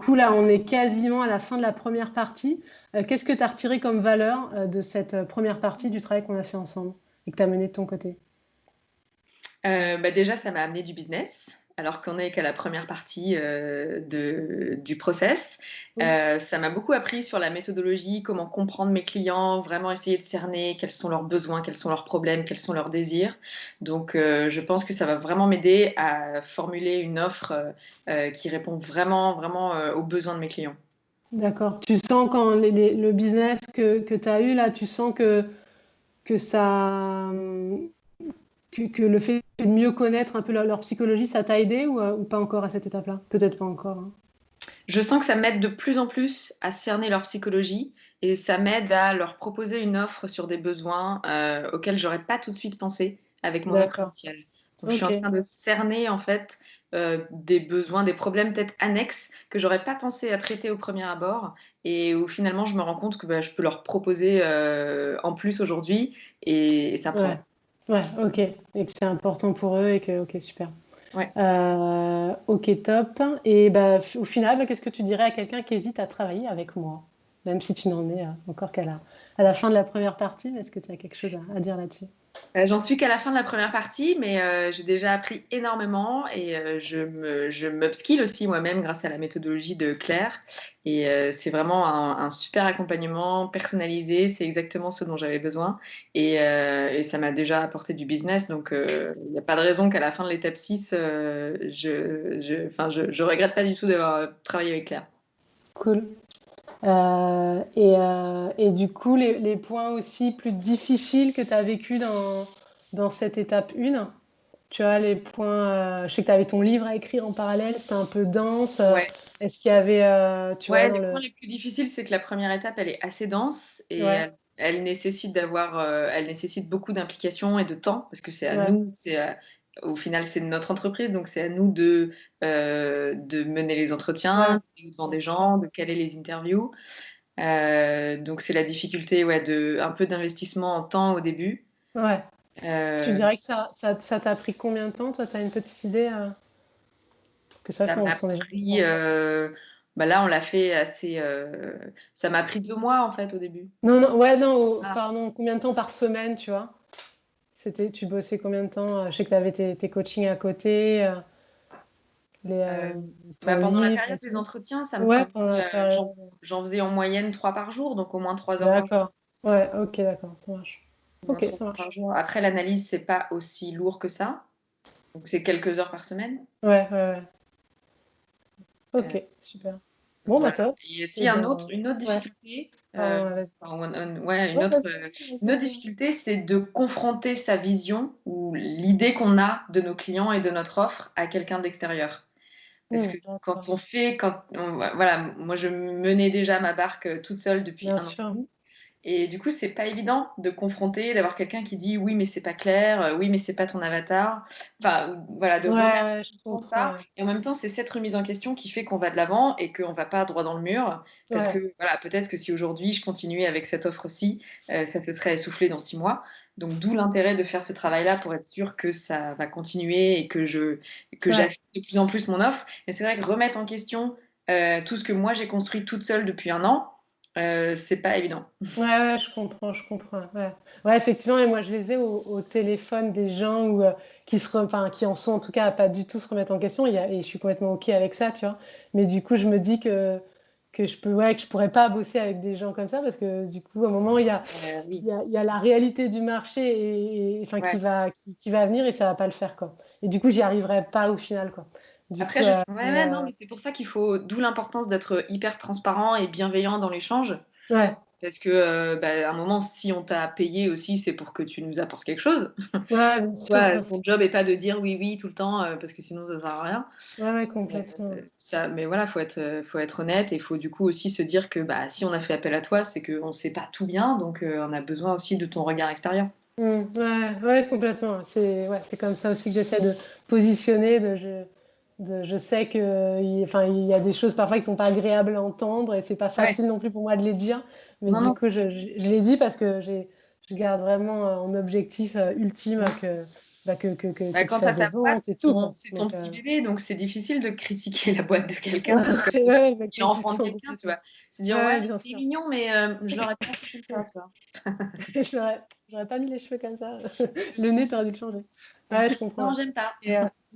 coup, là, on est quasiment à la fin de la première partie. Qu'est-ce que tu as retiré comme valeur de cette première partie du travail qu'on a fait ensemble et que tu as mené de ton côté? Déjà, ça m'a amené du business, alors qu'on est qu'à la première partie, du process. Oui. Ça m'a beaucoup appris sur la méthodologie, comment comprendre mes clients, vraiment essayer de cerner quels sont leurs besoins, quels sont leurs problèmes, quels sont leurs désirs. Donc, je pense que ça va vraiment m'aider à formuler une offre, qui répond vraiment, vraiment, aux besoins de mes clients. D'accord. Tu sens quand le business que tu as eu là, tu sens que ça, que le fait de mieux connaître un peu leur psychologie, ça t'a aidé ou pas encore à cette étape-là? Peut-être pas encore, hein. Je sens que ça m'aide de plus en plus à cerner leur psychologie et ça m'aide à leur proposer une offre sur des besoins, auxquels j'aurais pas tout de suite pensé avec mon offre D'accord. initiale. Donc je suis en Ok. train de cerner en fait, des besoins, des problèmes peut-être annexes que j'aurais pas pensé à traiter au premier abord et où finalement je me rends compte que, je peux leur proposer, en plus aujourd'hui et ça prend. Ouais. Ouais, ok. Et que c'est important pour eux et que, ok, super. Ouais. Ok, top. Et bah, au final, bah, qu'est-ce que tu dirais à quelqu'un qui hésite à travailler avec moi? Même si tu n'en es encore à la fin de la première partie, mais est-ce que tu as quelque chose à dire là-dessus? J'en suis qu'à la fin de la première partie, mais j'ai déjà appris énormément et je m'upskill aussi moi-même grâce à la méthodologie de Claire et c'est vraiment un super accompagnement personnalisé. C'est exactement ce dont j'avais besoin et ça m'a déjà apporté du business donc il y a pas de raison qu'à la fin de l'étape 6, je regrette pas du tout d'avoir, travaillé avec Claire. Cool. Et du coup, les points aussi plus difficiles que tu as vécu dans cette étape 1, tu vois, les points, je sais que tu avais ton livre à écrire en parallèle, c'était un peu dense. Ouais. Est-ce qu'il y avait, tu vois, Ouais, dans les le... points les plus difficiles, c'est que la première étape, elle est assez dense et Ouais, elle nécessite d'avoir, elle nécessite beaucoup d'implication et de temps parce que c'est à ouais, nous, au final, c'est notre entreprise, donc c'est à nous de mener les ouais, entretiens, d'aller devant bien des sûr. gens, de caler les interviews. Donc c'est la difficulté, ouais, de un peu d'investissement en temps au début. Ouais. Tu Heu, dirais que ça t'a pris combien de temps? Toi, tu as une petite idée, que ça, Ça m'a sont déjà des pris, points. là, on l'a fait assez, ça m'a pris 2 mois, en fait, au début. Non, non, ouais, non, Ah. pardon, combien de temps par semaine, tu vois? Tu bossais combien de temps? Je sais que tu avais tes coachings à côté, Heu, ton Pendant la livre et période des tout. entretiens, ça me Ouais, prenait, pendant la période. j'en faisais en moyenne 3 par jour, donc au moins 3 heures par jour. D'accord. Ouais, ok, d'accord, ça marche. Au moins Ok, 3 ça heures par marche. jour. Après l'analyse, c'est pas aussi lourd que ça, donc c'est quelques heures par semaine. Ouais, ouais, ouais. Heu, Ok, super. Bon, bah voilà top. et Et aussi ben, une autre ouais, difficulté, pardon, ouais, vas-y. ouais, Ouais, vas-y, une autre vas-y. difficulté, c'est de confronter sa vision ou l'idée qu'on a de nos clients et de notre offre à quelqu'un d'extérieur. Parce que D'accord. voilà, moi je menais déjà ma barque, toute seule depuis Bien 1 an et sûr. demi. Et du coup, c'est pas évident de confronter, d'avoir quelqu'un qui dit: «Oui, mais c'est pas clair, oui, mais c'est pas ton avatar». Enfin, voilà, de Ouais, remettre ouais, je en question comprends, ça ouais. et en même temps, c'est cette remise en question qui fait qu'on va de l'avant et qu'on va pas droit dans le mur. Parce Ouais, que, voilà, peut-être que si aujourd'hui je continuais avec cette offre-ci, ça se serait essoufflé dans 6 mois. Donc d'où l'intérêt de faire ce travail-là pour être sûr que ça va continuer et que ouais. j'affine de plus en plus mon offre. Et c'est vrai que remettre en question, tout ce que moi j'ai construit toute seule depuis 1 an, c'est pas évident. Ouais, ouais, je comprends, ouais. Ouais, effectivement, et moi je les ai au téléphone des gens enfin, qui en sont en tout cas à pas du tout se remettre en question. Et je suis complètement OK avec ça, tu vois. Mais du coup, je me dis que je pourrais pas bosser avec des gens comme ça parce que du coup, à un moment, Oui, il y a la réalité du marché enfin, ouais. qui va venir et ça va pas le faire, quoi. Et du coup, j'y arriverai pas au final, quoi. Du coup, Après, ouais, ouais, non, mais c'est pour ça qu'il faut, d'où l'importance d'être hyper transparent et bienveillant dans l'échange. ouais, Parce que, à un moment, si on t'a payé aussi, c'est pour que tu nous apportes quelque chose. ouais, bien sûr, Toi, bien sûr. ton job est pas de dire oui, oui tout le temps, parce que sinon ça sert à rien. Ouais, ouais, complètement. Ça, mais voilà, faut être honnête et faut du coup aussi se dire que, si on a fait appel à toi, c'est qu'on sait pas tout bien, donc on a besoin aussi de ton regard extérieur. Ouais, ouais, complètement. C'est comme ça aussi que j'essaie de positionner. Je sais enfin, il y a des choses parfois qui sont pas agréables à entendre et c'est pas Ouais. facile non plus pour moi de les dire. Mais Non, du non. coup, je les dis parce que je garde vraiment en objectif ultime Mmh. que que tu Quand tu fasses as ta des boîte, ventes et tout, quoi. c'est ton Donc, petit bébé, donc c'est difficile de critiquer la boîte de quelqu'un. ouais, bah, Il enfant de complètement, quelqu'un, tu complètement. vois. C'est dire, ouais, Ouais, bien c'est sûr. mignon, mais je l'aurais pas fait comme ça, tu vois. J'aurais pas mis les cheveux comme ça. Le nez, t'aurais dû le changer. Ouais, je comprends. Non, Ouais. j'aime pas.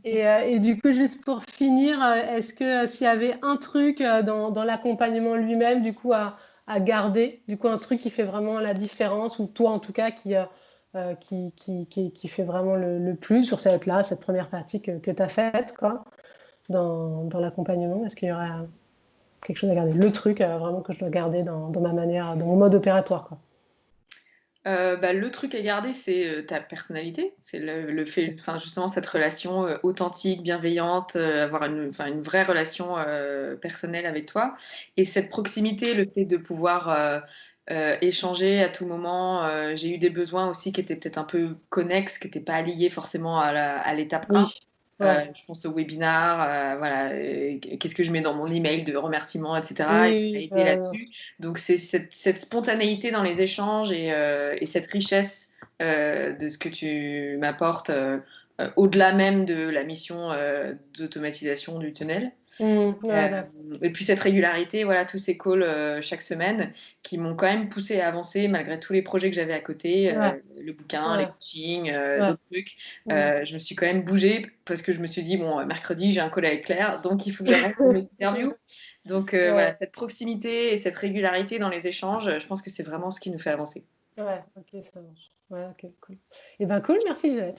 Et du coup, juste pour finir, est-ce que s'il y avait un truc dans l'accompagnement lui-même, du coup, à garder, du coup, un truc qui fait vraiment la différence, ou toi en tout cas, qui fait vraiment le plus sur cette première partie que tu as faite, quoi, dans l'accompagnement, est-ce qu'il y aurait quelque chose à garder? Le truc vraiment que je dois garder dans ma manière, dans mon mode opératoire, quoi. Le truc à garder, c'est ta personnalité. C'est le fait, enfin, justement, cette relation authentique, bienveillante, avoir une vraie relation personnelle avec toi. Et cette proximité, le fait de pouvoir échanger à tout moment. J'ai eu des besoins aussi qui étaient peut-être un peu connexes, qui n'étaient pas liés forcément à l'étape 1. Oui, ouais. Je pense au webinar, voilà, qu'est-ce que je mets dans mon email de remerciements, etc. Et ça a Oui, oui, été là-dessus. Donc, c'est cette spontanéité dans les échanges et cette richesse de ce que tu m'apportes au-delà même de la mission d'automatisation du tunnel. ouais, Euh, d'accord. et puis cette régularité, voilà, tous ces calls chaque semaine qui m'ont quand même poussé à avancer malgré tous les projets que j'avais à côté, Ouais, le bouquin, les ouais, coachings, ouais. d'autres trucs. Mm. Je me suis quand même bougée parce que je me suis dit, bon, mercredi, j'ai un call avec Claire, donc il faut que j'avance pour mes interviews. Donc voilà, Ouais, cette proximité et cette régularité dans les échanges, je pense que c'est vraiment ce qui nous fait avancer. ouais, ok, ça marche. Ouais, ok, cool. Et ben cool, merci Elisabeth.